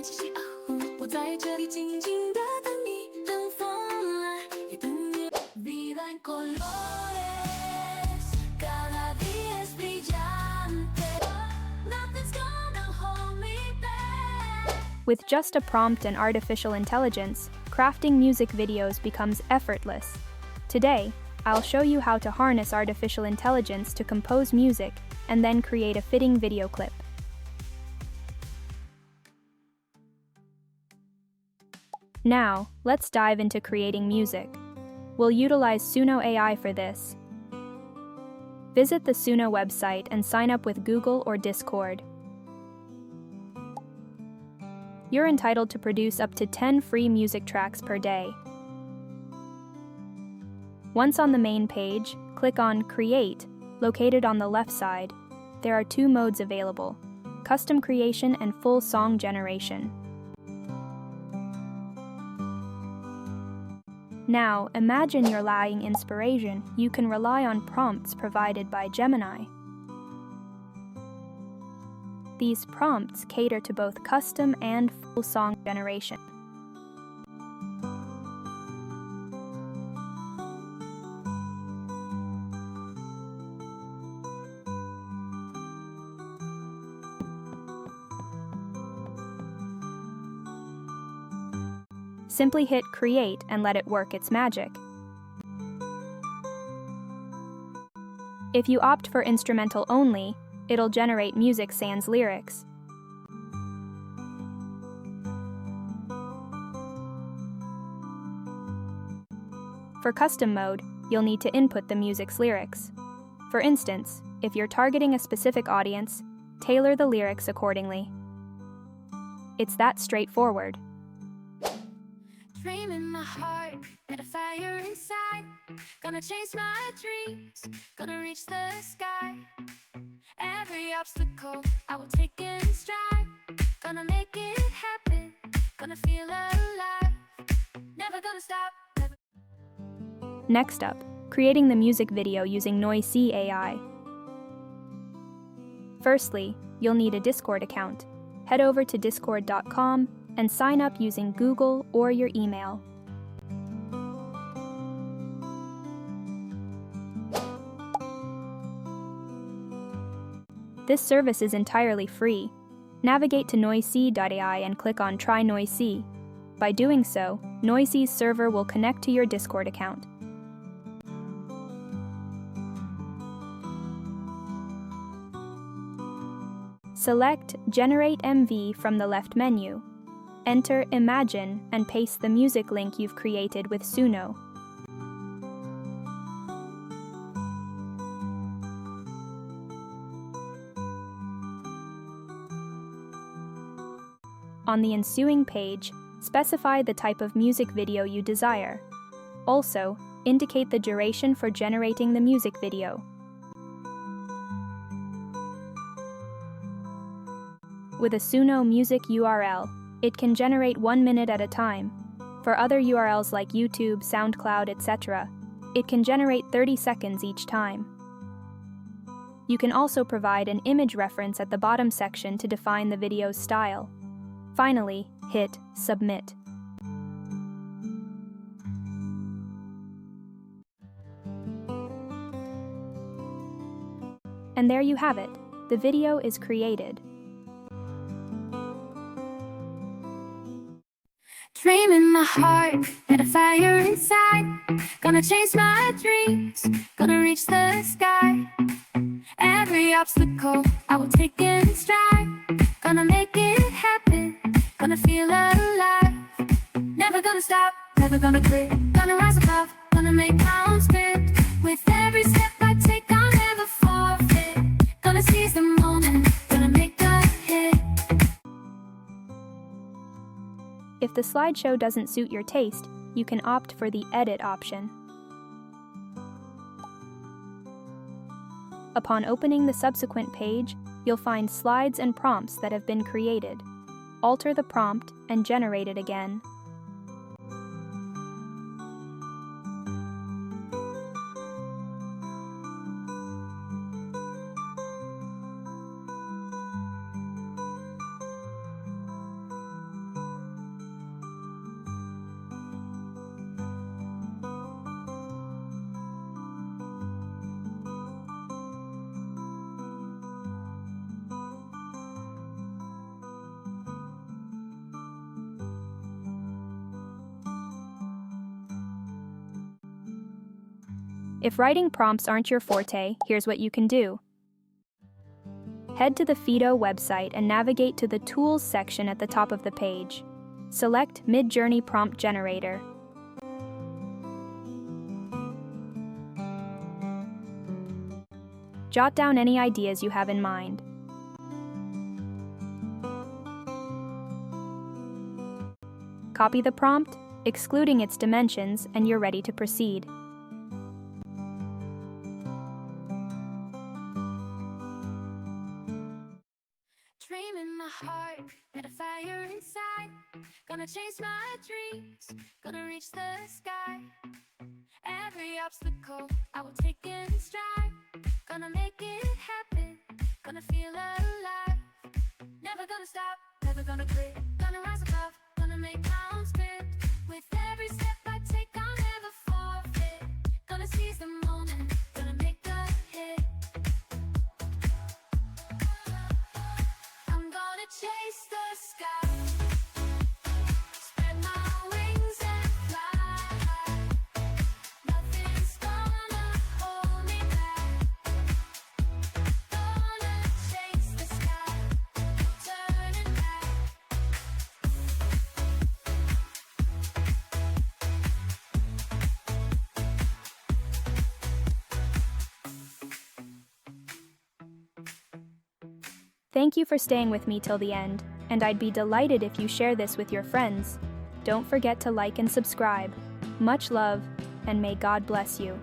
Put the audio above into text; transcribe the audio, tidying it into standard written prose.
气息，我在这里静静地等你，等风来，也等你。Viva en colores, cada día es brillante. Nothing's gonna hold me back. With just a prompt and artificial intelligence, crafting music videos becomes effortless. Today, I'll show you how to harness artificial intelligence to compose music and then create a fitting video clip. Now, let's dive into creating music. We'll utilize Suno AI for this. Visit the Suno website and sign up with Google or Discord. You're entitled to produce up to 10 free music tracks per day. Once on the main page, click on Create, located on the left side. There are two modes available: custom creation and full song generation. Now, imagine you're lacking inspiration. You can rely on prompts provided by Gemini. These prompts cater to both custom and full song generation. Simply hit Create and let it work its magic. If you opt for instrumental only, it'll generate music sans lyrics. For custom mode, you'll need to input the music's lyrics. For instance, if you're targeting a specific audience, tailor the lyrics accordingly. It's that straightforward. Dream in my heart, and a fire inside. Gonna chase my dreams, gonna reach the sky. Every obstacle I will take in stride. Gonna make it happen, gonna feel alive. Never gonna stop. Next up, creating the music video using Noisee AI. Firstly, you'll need a Discord account. Head over to discord.com and sign up using Google or your email. This service is entirely free. Navigate to Noisee AI and click on Try Noisee. By doing so, Noisee's server will connect to your Discord account. Select Generate MV from the left menu. Enter Imagine and paste the music link you've created with Suno. On the ensuing page, specify the type of music video you desire. Also, indicate the duration for generating the music video. With a Suno music URL, it can generate 1 minute at a time. For other URLs like YouTube, SoundCloud, etc., it can generate 30 seconds each time. You can also provide an image reference at the bottom section to define the video's style. Finally, hit Submit. And there you have it. The video is created. Dream in my heart, and a fire inside. Gonna chase my dreams, gonna reach the sky. Every obstacle I will take in stride. Gonna make it happen, gonna feel alive. Never gonna stop, never gonna quit. Gonna rise above, gonna make my own script. With every step I take, I'll never forfeit. Gonna seize the moment, gonna make a hit. If the slideshow doesn't suit your taste, you can opt for the Edit option. Upon opening the subsequent page, you'll find slides and prompts that have been created. Alter the prompt and generate it again. If writing prompts aren't your forte, here's what you can do. Head to the Fido website and navigate to the Tools section at the top of the page. Select Mid-Journey Prompt Generator. Jot down any ideas you have in mind. Copy the prompt, excluding its dimensions, and you're ready to proceed. Dream in my heart, got a fire inside. Gonna chase my dreams, gonna reach the sky. Every obstacle I will take in stride. Gonna make it happen, gonna feel alive. Never gonna stop, never gonna quit. Gonna rise above, gonna make my own script. With every step I take, I'll never forfeit. Gonna seize the moment, gonna make the hit. I'm gonna chase the sky, spread my wings and fly high. Nothing's gonna hold me back. Gonna chase the sky, turning back. Thank you for staying with me till the end, and I'd be delighted if you share this with your friends. Don't forget to like and subscribe. Much love, and may God bless you.